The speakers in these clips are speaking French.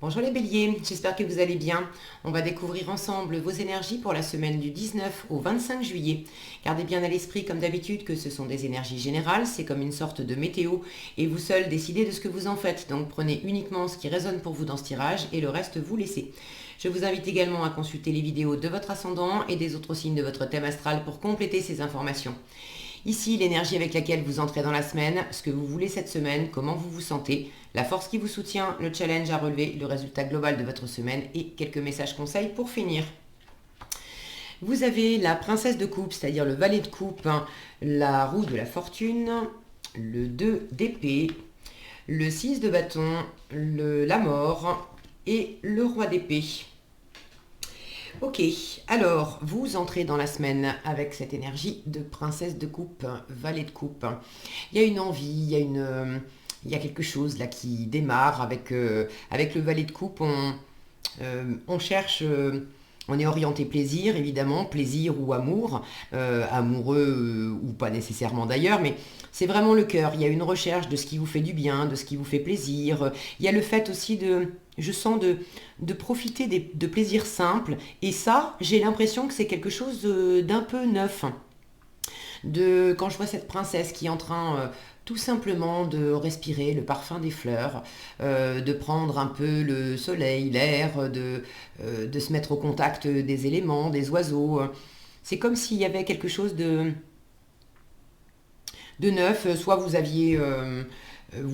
Bonjour les béliers, j'espère que vous allez bien. On va découvrir ensemble vos énergies pour la semaine du 19 au 25 juillet. Gardez bien à l'esprit comme d'habitude que ce sont des énergies générales, c'est comme une sorte de météo et vous seuls décidez de ce que vous en faites. Donc prenez uniquement ce qui résonne pour vous dans ce tirage et le reste vous laissez. Je vous invite également à consulter les vidéos de votre ascendant et des autres signes de votre thème astral pour compléter ces informations. Ici, l'énergie avec laquelle vous entrez dans la semaine, ce que vous voulez cette semaine, comment vous vous sentez, la force qui vous soutient, le challenge à relever, le résultat global de votre semaine et quelques messages conseils pour finir. Vous avez la princesse de coupe, c'est-à-dire le valet de coupe, la roue de la fortune, le 2 d'épée, le 6 de bâton, la mort et le roi d'épée. Ok, alors vous entrez dans la semaine avec cette énergie de princesse de coupe, valet de coupe. Il y a une envie, il y a quelque chose là qui démarre avec le valet de coupe. On cherche, on est orienté plaisir évidemment, plaisir ou amour, amoureux ou pas nécessairement d'ailleurs, mais c'est vraiment le cœur. Il y a une recherche de ce qui vous fait du bien, de ce qui vous fait plaisir. Il y a le fait aussi je sens de profiter de plaisirs simples. Et ça, j'ai l'impression que c'est quelque chose d'un peu neuf. Quand je vois cette princesse qui est en train tout simplement de respirer le parfum des fleurs, de prendre un peu le soleil, l'air, de se mettre au contact des éléments, des oiseaux. C'est comme s'il y avait quelque chose de neuf. Soit vous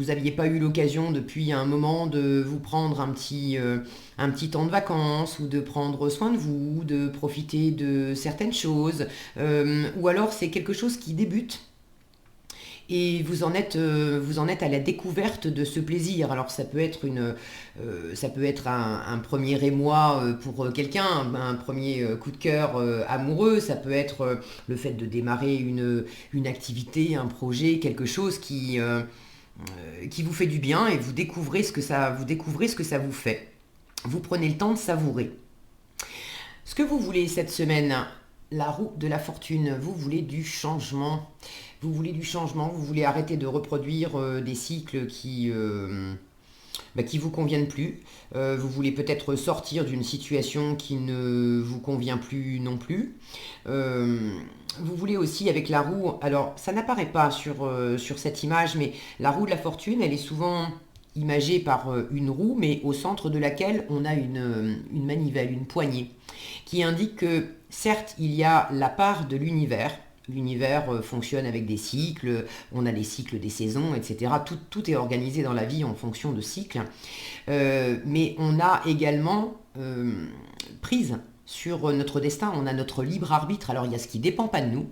aviez pas eu l'occasion depuis un moment de vous prendre un petit temps de vacances ou de prendre soin de vous, de profiter de certaines choses, ou alors c'est quelque chose qui débute et vous en êtes à la découverte de ce plaisir. Alors ça peut être un premier émoi pour quelqu'un, un premier coup de cœur amoureux, ça peut être le fait de démarrer une activité, un projet, quelque chose qui vous fait du bien et vous découvrez vous découvrez ce que ça vous fait. Vous prenez le temps de savourer. Ce que vous voulez cette semaine, la roue de la fortune, vous voulez du changement. Vous voulez du changement, vous voulez arrêter de reproduire des cycles qui vous conviennent plus. Vous voulez peut-être sortir d'une situation qui ne vous convient plus non plus. Vous voulez aussi avec la roue, alors ça n'apparaît pas sur cette image, mais la roue de la fortune, elle est souvent imagée par une roue, mais au centre de laquelle on a une manivelle, une poignée, qui indique que certes, il y a la part de l'univers. L'univers fonctionne avec des cycles, on a les cycles des saisons, etc. Tout est organisé dans la vie en fonction de cycles. Mais on a également prise sur notre destin, on a notre libre arbitre. Alors il y a ce qui ne dépend pas de nous,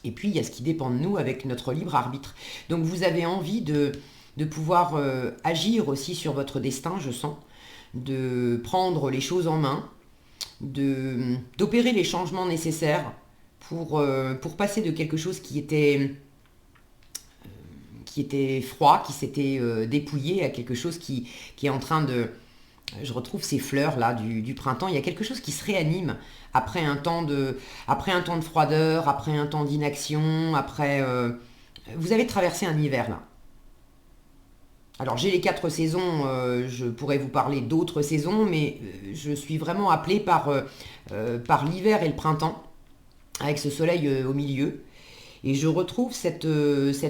et puis il y a ce qui dépend de nous avec notre libre arbitre. Donc vous avez envie de pouvoir agir aussi sur votre destin, je sens, de prendre les choses en main, d'opérer les changements nécessaires pour passer de quelque chose qui était froid, qui s'était dépouillé, à quelque chose qui est en train de... Je retrouve ces fleurs là du printemps. Il y a quelque chose qui se réanime après un temps de froideur, après un temps d'inaction, vous avez traversé un hiver là. Alors j'ai les 4 saisons, je pourrais vous parler d'autres saisons, mais je suis vraiment appelée par l'hiver et le printemps, avec ce soleil au milieu. Et je retrouve cette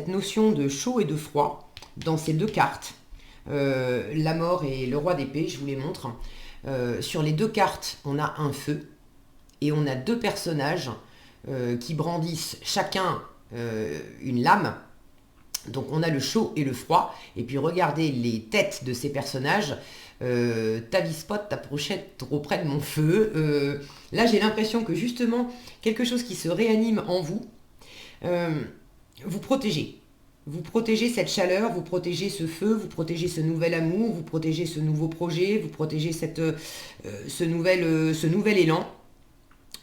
notion de chaud et de froid dans ces deux cartes. La mort et le roi d'épée, je vous les montre. Sur les deux cartes, on a un feu et on a deux personnages qui brandissent chacun une lame. Donc on a le chaud et le froid. Et puis regardez les têtes de ces personnages. Tavispot, t'approchais trop près de mon feu. Là j'ai l'impression que justement quelque chose qui se réanime en vous, vous protégez. Vous protégez cette chaleur, vous protégez ce feu, vous protégez ce nouvel amour, vous protégez ce nouveau projet, vous protégez ce nouvel élan.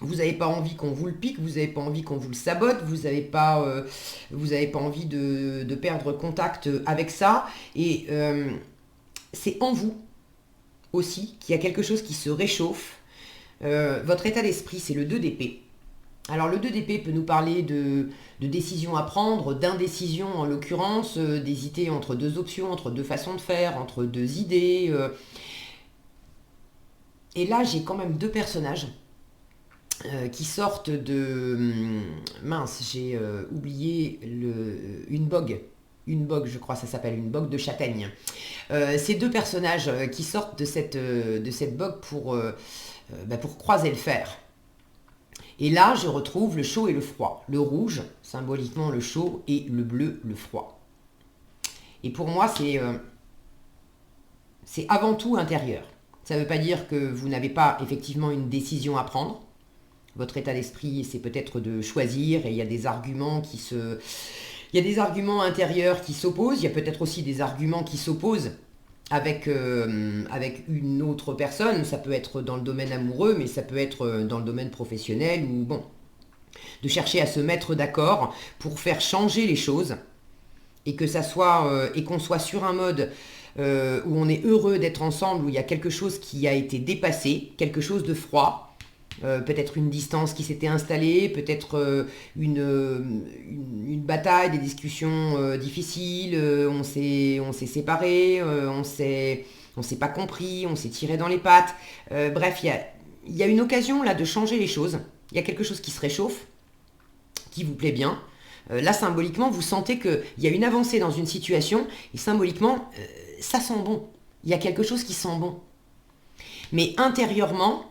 Vous n'avez pas envie qu'on vous le pique, vous n'avez pas envie qu'on vous le sabote, vous avez pas envie de perdre contact avec ça. Et c'est en vous aussi qu'il y a quelque chose qui se réchauffe. Votre état d'esprit, c'est le 2 d'épée. Alors le 2 d'épée peut nous parler de décisions à prendre, d'indécision en l'occurrence, d'hésiter entre deux options, entre deux façons de faire, entre deux idées. Et là, j'ai quand même deux personnages qui sortent de... mince, j'ai oublié une bogue. Une bogue, je crois, ça s'appelle une bogue de châtaigne. Ces deux personnages qui sortent de cette bogue pour croiser le fer. Et là, je retrouve le chaud et le froid. Le rouge, symboliquement le chaud, et le bleu, le froid. Et pour moi, c'est avant tout intérieur. Ça ne veut pas dire que vous n'avez pas effectivement une décision à prendre. Votre état d'esprit, c'est peut-être de choisir, et il y a des arguments il y a des arguments intérieurs qui s'opposent, il y a peut-être aussi des arguments qui s'opposent avec une autre personne. Ça peut être dans le domaine amoureux, mais ça peut être dans le domaine professionnel, ou bon, de chercher à se mettre d'accord pour faire changer les choses, et que ça soit et qu'on soit sur un mode où on est heureux d'être ensemble, où il y a quelque chose qui a été dépassé, quelque chose de froid, peut-être une distance qui s'était installée, peut-être une bataille, des discussions difficiles, on s'est séparés, on s'est pas compris, on s'est tiré dans les pattes. Bref, il y a une occasion là de changer les choses. Il y a quelque chose qui se réchauffe, qui vous plaît bien. Là, symboliquement, vous sentez qu'il y a une avancée dans une situation, et symboliquement, ça sent bon. Il y a quelque chose qui sent bon. Mais intérieurement,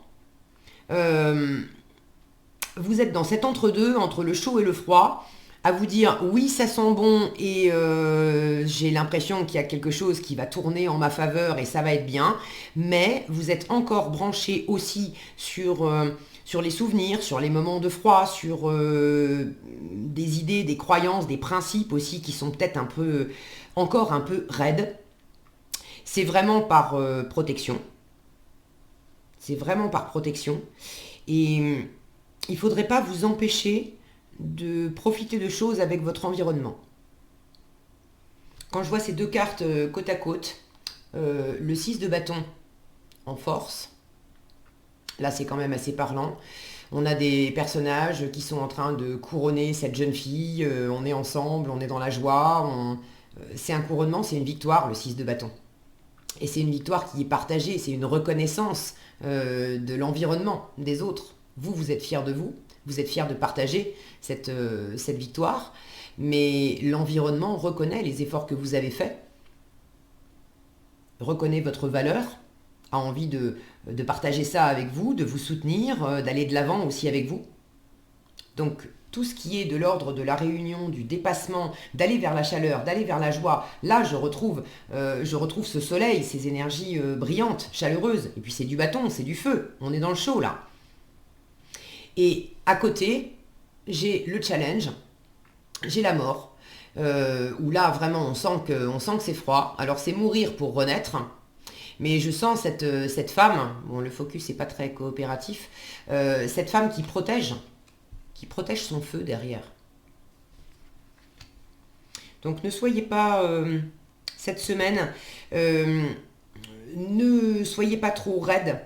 vous êtes dans cet entre-deux, entre le chaud et le froid, à vous dire oui, ça sent bon, et j'ai l'impression qu'il y a quelque chose qui va tourner en ma faveur et ça va être bien, mais vous êtes encore branché aussi sur les souvenirs, sur les moments de froid, sur des idées, des croyances, des principes aussi qui sont peut-être encore un peu raides. C'est vraiment par protection. C'est vraiment par protection. Et il ne faudrait pas vous empêcher de profiter de choses avec votre environnement. Quand je vois ces deux cartes côte à côte, le 6 de bâton en force, là c'est quand même assez parlant. On a des personnages qui sont en train de couronner cette jeune fille, on est ensemble, on est dans la joie, c'est un couronnement, c'est une victoire, le 6 de bâton. Et c'est une victoire qui est partagée, c'est une reconnaissance de l'environnement, des autres. Vous êtes fiers de vous êtes fiers de partager cette victoire, mais l'environnement reconnaît les efforts que vous avez faits, reconnaît votre valeur, a envie de partager ça avec vous, de vous soutenir, d'aller de l'avant aussi avec vous. Donc tout ce qui est de l'ordre de la réunion, du dépassement, d'aller vers la chaleur, d'aller vers la joie, là je retrouve ce soleil, ces énergies brillantes, chaleureuses, et puis c'est du bâton, c'est du feu, on est dans le chaud là. Et à côté, j'ai le challenge, j'ai la mort, où là vraiment on sent que c'est froid. Alors c'est mourir pour renaître, mais je sens cette femme, bon le focus n'est pas très coopératif, cette femme qui protège son feu derrière. Donc ne soyez pas, cette semaine, ne soyez pas trop raide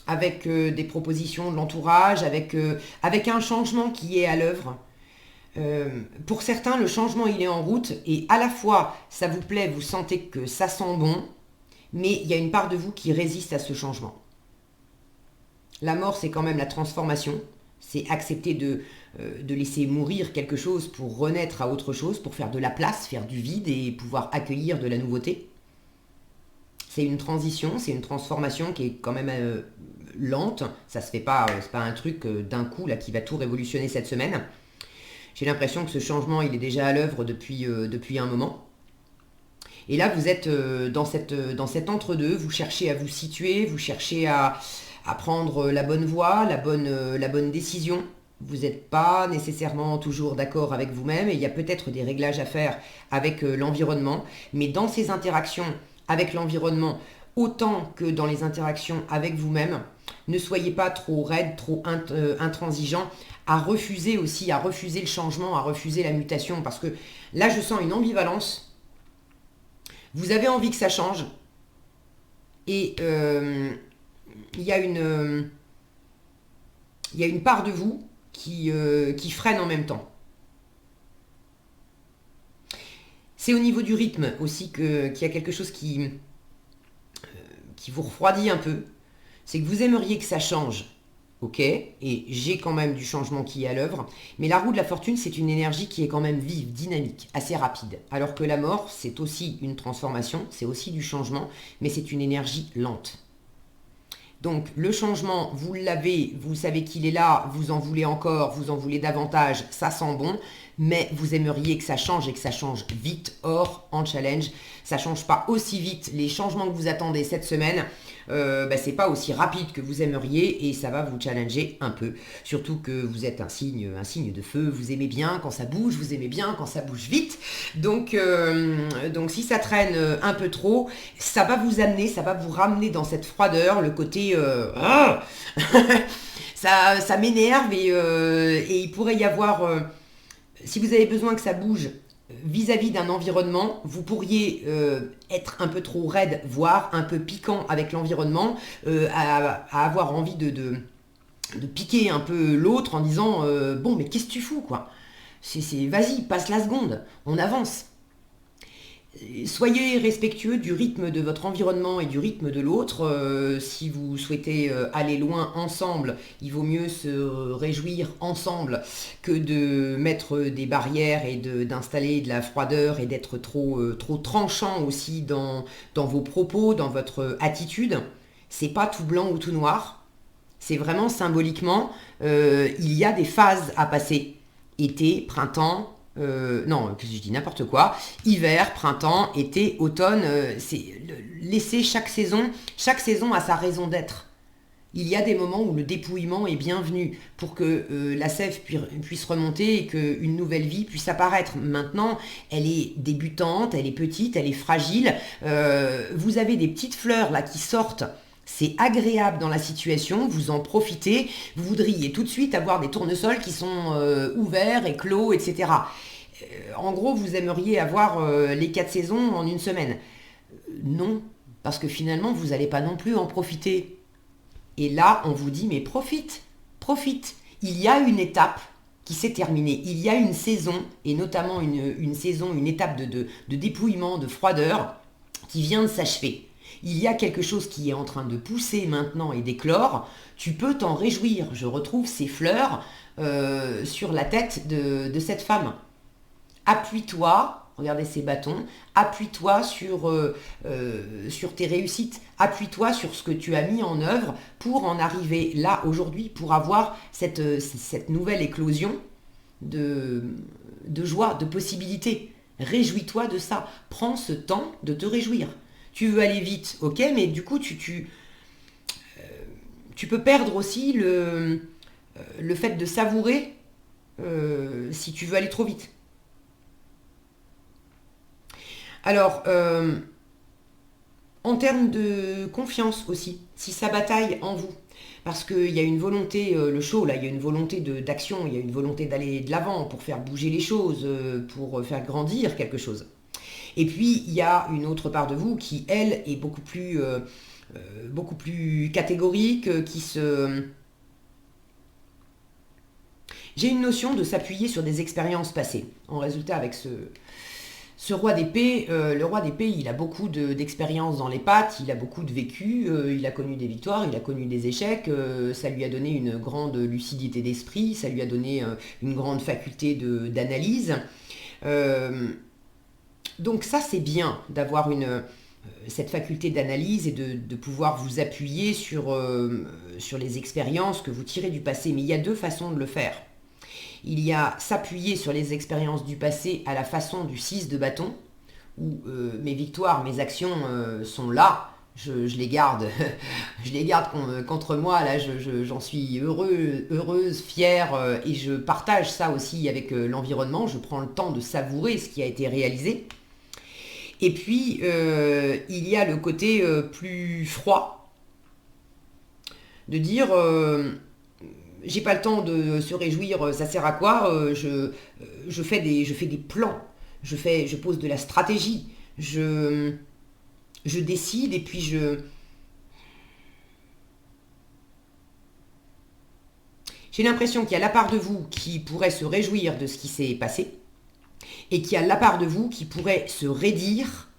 avec des propositions de l'entourage, avec un changement qui est à l'œuvre. Pour certains, le changement il est en route, et à la fois ça vous plaît, vous sentez que ça sent bon, mais il y a une part de vous qui résiste à ce changement. La mort, c'est quand même la transformation. C'est accepter de laisser mourir quelque chose pour renaître à autre chose, pour faire de la place, faire du vide et pouvoir accueillir de la nouveauté. C'est une transition, c'est une transformation qui est quand même lente. Ça se fait pas, c'est pas un truc d'un coup là qui va tout révolutionner cette semaine. J'ai l'impression que ce changement, il est déjà à l'œuvre depuis un moment. Et là, vous êtes dans cet entre-deux, vous cherchez à vous situer, vous cherchez à prendre la bonne voie, la bonne décision. Vous n'êtes pas nécessairement toujours d'accord avec vous-même, et il y a peut-être des réglages à faire avec l'environnement, mais dans ces interactions avec l'environnement, autant que dans les interactions avec vous-même, ne soyez pas trop raide, trop intransigeant, à refuser le changement, à refuser la mutation, parce que là je sens une ambivalence. Vous avez envie que ça change, et il y a une part de vous qui freine en même temps. C'est au niveau du rythme aussi qu'il y a quelque chose qui qui vous refroidit un peu, c'est que vous aimeriez que ça change. Ok, et j'ai quand même du changement qui est à l'œuvre, mais la roue de la fortune, c'est une énergie qui est quand même vive, dynamique, assez rapide. Alors que la mort, c'est aussi une transformation, c'est aussi du changement, mais c'est une énergie lente. Donc le changement, vous l'avez, vous savez qu'il est là, vous en voulez encore, vous en voulez davantage, ça sent bon, mais vous aimeriez que ça change et que ça change vite. Or, en challenge, ça ne change pas aussi vite. Les changements que vous attendez cette semaine, c'est pas aussi rapide que vous aimeriez et ça va vous challenger un peu. Surtout que vous êtes un signe de feu, vous aimez bien quand ça bouge, vous aimez bien quand ça bouge vite. Donc si ça traîne un peu trop, ça va vous amener, ça va vous ramener dans cette froideur, le côté ça m'énerve et il pourrait y avoir, si vous avez besoin que ça bouge vis-à-vis d'un environnement, vous pourriez être un peu trop raide, voire un peu piquant avec l'environnement, à avoir envie de piquer un peu l'autre en disant bon mais qu'est-ce que tu fous quoi, vas-y, passe la seconde, on avance. Soyez respectueux du rythme de votre environnement et du rythme de l'autre. Si vous souhaitez aller loin ensemble, il vaut mieux se réjouir ensemble que de mettre des barrières et d'installer de la froideur et d'être trop tranchant aussi dans vos propos, dans votre attitude. C'est pas tout blanc ou tout noir. C'est vraiment symboliquement, il y a des phases à passer. Été, printemps, non, je dis n'importe quoi. Hiver, printemps, été, automne, laisser chaque saison a sa raison d'être. Il y a des moments où le dépouillement est bienvenu pour que la sève puisse remonter et qu'une nouvelle vie puisse apparaître. Maintenant, elle est débutante, elle est petite, elle est fragile. Vous avez des petites fleurs là qui sortent. C'est agréable dans la situation, vous en profitez, vous voudriez tout de suite avoir des tournesols qui sont ouverts et clos, etc. En gros, vous aimeriez avoir les 4 saisons en une semaine. Non, parce que finalement, vous n'allez pas non plus en profiter. Et là, on vous dit, mais profite. Il y a une étape qui s'est terminée. Il y a une saison, et notamment une saison, une étape de dépouillement, de froideur, qui vient de s'achever. Il y a quelque chose qui est en train de pousser maintenant et d'éclore, tu peux t'en réjouir. Je retrouve ces fleurs sur la tête de cette femme. Appuie-toi, regardez ces bâtons, appuie-toi sur tes réussites, appuie-toi sur ce que tu as mis en œuvre pour en arriver là aujourd'hui, pour avoir cette nouvelle éclosion de joie, de possibilités. Réjouis-toi de ça, prends ce temps de te réjouir. Tu veux aller vite, ok, mais du coup, tu peux perdre aussi le fait de savourer si tu veux aller trop vite. Alors, en termes de confiance aussi, si ça bataille en vous, parce qu'il y a une volonté, le show là, il y a une volonté d'action, il y a une volonté d'aller de l'avant pour faire bouger les choses, pour faire grandir quelque chose. Et puis, il y a une autre part de vous qui, elle, est beaucoup plus catégorique, J'ai une notion de s'appuyer sur des expériences passées. En résultat, avec ce roi d'épée, le roi d'épée, il a beaucoup d'expériences dans les pattes, il a beaucoup de vécu, il a connu des victoires, il a connu des échecs, ça lui a donné une grande lucidité d'esprit, ça lui a donné une grande faculté d'analyse. Donc ça, c'est bien d'avoir cette faculté d'analyse et de pouvoir vous appuyer sur les expériences que vous tirez du passé. Mais il y a 2 façons de le faire. Il y a s'appuyer sur les expériences du passé à la façon du 6 de bâton, où mes victoires, mes actions sont là, je les garde, je les garde contre moi, là j'en suis heureuse, fière, et je partage ça aussi avec l'environnement, je prends le temps de savourer ce qui a été réalisé. Et puis, il y a le côté plus froid, de dire j'ai pas le temps de se réjouir, ça sert à quoi, je fais des plans, je pose de la stratégie, je décide et puis j'ai l'impression qu'il y a la part de vous qui pourrait se réjouir de ce qui s'est passé et qu'il y a la part de vous qui pourrait se raidir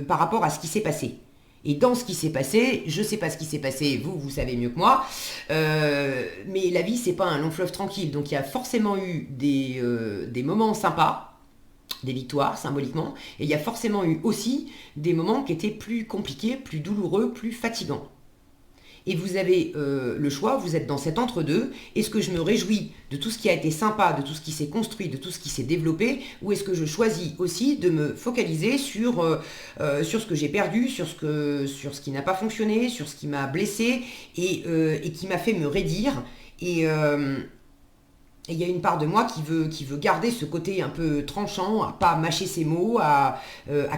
par rapport à ce qui s'est passé. Et dans ce qui s'est passé, je ne sais pas ce qui s'est passé, vous savez mieux que moi, mais la vie, c'est pas un long fleuve tranquille. Donc il y a forcément eu des moments sympas, des victoires symboliquement, et il y a forcément eu aussi des moments qui étaient plus compliqués, plus douloureux, plus fatigants. Et vous avez le choix, vous êtes dans cet entre-deux. Est-ce que je me réjouis de tout ce qui a été sympa, de tout ce qui s'est construit, de tout ce qui s'est développé, ou est-ce que je choisis aussi de me focaliser sur ce que j'ai perdu, sur ce qui n'a pas fonctionné, sur ce qui m'a blessé et qui m'a fait me raidir. Et il y a une part de moi qui veut garder ce côté un peu tranchant, à pas mâcher ses mots, à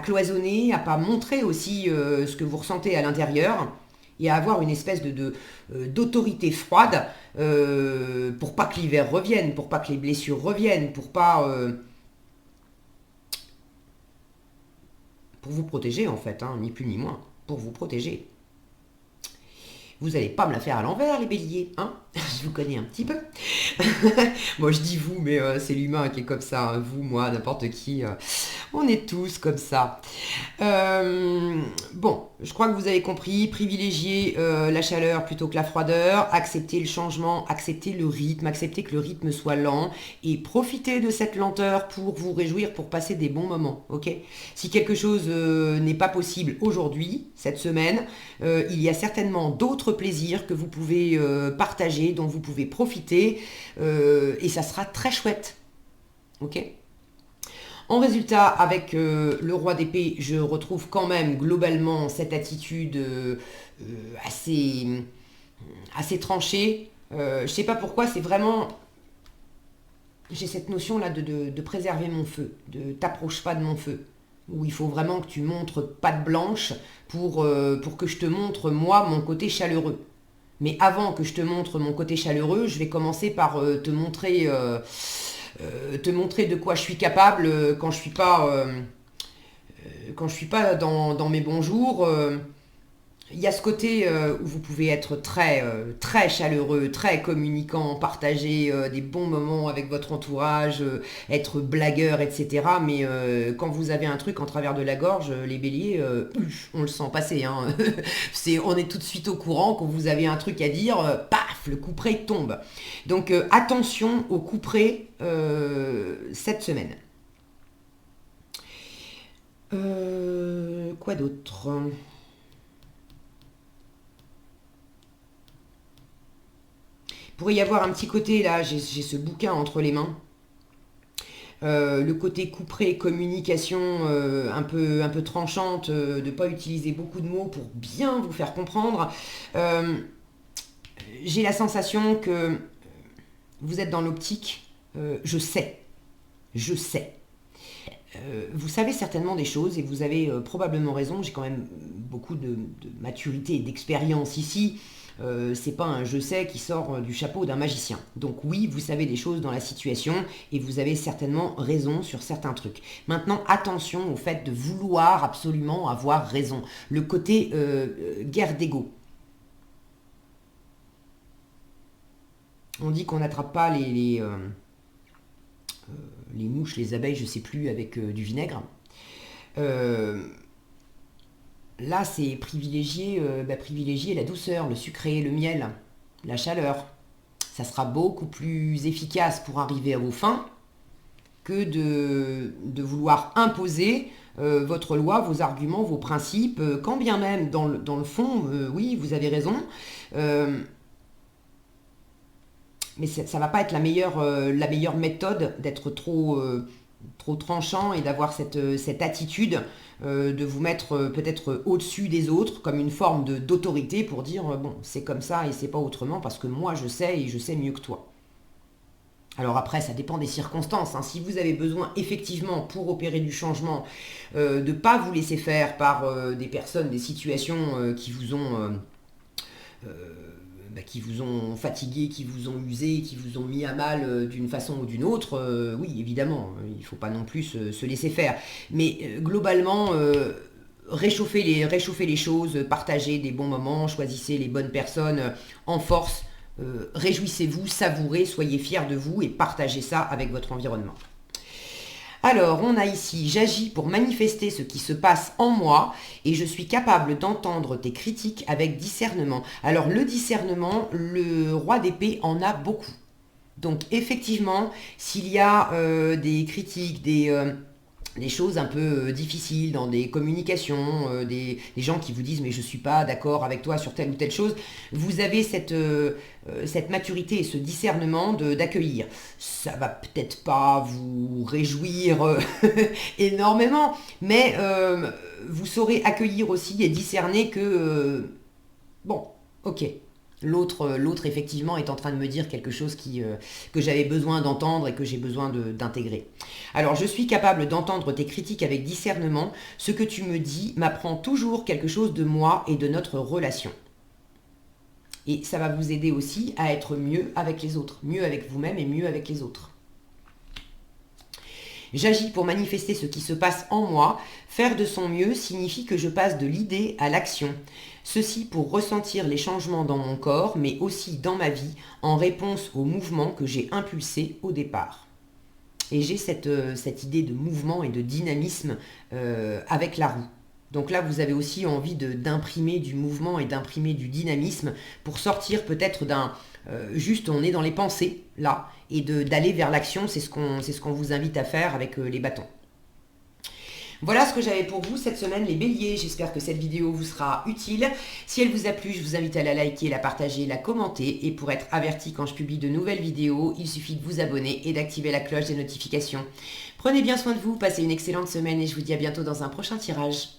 cloisonner, à pas montrer aussi ce que vous ressentez à l'intérieur, et à avoir une espèce d'autorité froide pour pas que l'hiver revienne, pour pas que les blessures reviennent, pour vous protéger en fait, hein, ni plus ni moins, pour vous protéger. Vous n'allez pas me la faire à l'envers, les béliers, hein? Je vous connais un petit peu. Moi, je dis vous, mais c'est l'humain qui est comme ça. Hein. Vous, moi, n'importe qui. On est tous comme ça. Bon, je crois que vous avez compris. Privilégier la chaleur plutôt que la froideur. Accepter le changement, accepter le rythme, accepter que le rythme soit lent. Et profiter de cette lenteur pour vous réjouir, pour passer des bons moments. Ok? Si quelque chose n'est pas possible aujourd'hui, cette semaine, il y a certainement d'autres plaisirs que vous pouvez partager, dont vous pouvez profiter, et ça sera très chouette. Ok ? En résultat, avec le roi d'épée, je retrouve quand même globalement cette attitude assez tranchée. Je ne sais pas pourquoi, c'est vraiment... J'ai cette notion-là de préserver mon feu, de t'approche pas de mon feu, où il faut vraiment que tu montres patte blanche pour que je te montre, moi, mon côté chaleureux. Mais avant que je te montre mon côté chaleureux, je vais commencer par te montrer de quoi je suis capable quand je suis pas dans mes bons jours. Il y a ce côté où vous pouvez être très chaleureux, très communicant, partager des bons moments avec votre entourage, être blagueur, etc. Mais quand vous avez un truc en travers de la gorge, les béliers, on le sent passer. Hein. On est tout de suite au courant quand vous avez un truc à dire, paf, le couperet tombe. Donc attention au couperet cette semaine. Quoi d'autre ? Pourrait y avoir un petit côté, là, j'ai ce bouquin entre les mains. Le côté couperet, communication un peu tranchante, de ne pas utiliser beaucoup de mots pour bien vous faire comprendre. J'ai la sensation que vous êtes dans l'optique, je sais. Vous savez certainement des choses et vous avez probablement raison, j'ai quand même beaucoup de maturité et d'expérience ici. C'est pas un je sais qui sort du chapeau d'un magicien. Donc oui, vous savez des choses dans la situation et vous avez certainement raison sur certains trucs. Maintenant, attention au fait de vouloir absolument avoir raison. Le côté guerre d'ego. On dit qu'on n'attrape pas les mouches, les abeilles, je sais plus, avec du vinaigre. Là, c'est privilégier la douceur, le sucré, le miel, la chaleur. Ça sera beaucoup plus efficace pour arriver à vos fins que de vouloir imposer votre loi, vos arguments, vos principes, quand bien même, dans le fond, oui, vous avez raison. Mais ça ne va pas être la meilleure méthode d'être trop tranchant et d'avoir cette attitude de vous mettre peut-être au-dessus des autres comme une forme d'autorité pour dire bon, c'est comme ça et c'est pas autrement parce que moi je sais et je sais mieux que toi. Alors après, ça dépend des circonstances. Hein. Si vous avez besoin effectivement pour opérer du changement de ne pas vous laisser faire par des personnes, des situations qui vous ont fatigué, qui vous ont usé, qui vous ont mis à mal d'une façon ou d'une autre, oui, évidemment, il ne faut pas non plus se laisser faire. Mais globalement, réchauffez les choses, partagez des bons moments, choisissez les bonnes personnes en force, réjouissez-vous, savourez, soyez fiers de vous et partagez ça avec votre environnement. Alors, on a ici, j'agis pour manifester ce qui se passe en moi et je suis capable d'entendre tes critiques avec discernement. Alors, le discernement, le roi d'épée en a beaucoup. Donc, effectivement, s'il y a des critiques, des choses un peu difficiles dans des communications, des gens qui vous disent mais je suis pas d'accord avec toi sur telle ou telle chose, vous avez cette maturité et ce discernement d'accueillir. Ça va peut-être pas vous réjouir énormément, mais vous saurez accueillir aussi et discerner que bon, ok. L'autre, effectivement, est en train de me dire quelque chose que j'avais besoin d'entendre et que j'ai besoin d'intégrer. Alors, je suis capable d'entendre tes critiques avec discernement. Ce que tu me dis m'apprend toujours quelque chose de moi et de notre relation. Et ça va vous aider aussi à être mieux avec les autres, mieux avec vous-même et mieux avec les autres. J'agis pour manifester ce qui se passe en moi. Faire de son mieux signifie que je passe de l'idée à l'action. Ceci pour ressentir les changements dans mon corps, mais aussi dans ma vie, en réponse au mouvement que j'ai impulsé au départ. Et j'ai cette idée de mouvement et de dynamisme avec la roue. Donc là, vous avez aussi envie d'imprimer du mouvement et d'imprimer du dynamisme pour sortir peut-être d'un... juste, on est dans les pensées, là, et d'aller vers l'action, c'est ce qu'on vous invite à faire avec les bâtons. Voilà ce que j'avais pour vous cette semaine, les béliers. J'espère que cette vidéo vous sera utile. Si elle vous a plu, je vous invite à la liker, la partager, la commenter. Et pour être averti quand je publie de nouvelles vidéos, il suffit de vous abonner et d'activer la cloche des notifications. Prenez bien soin de vous, passez une excellente semaine et je vous dis à bientôt dans un prochain tirage.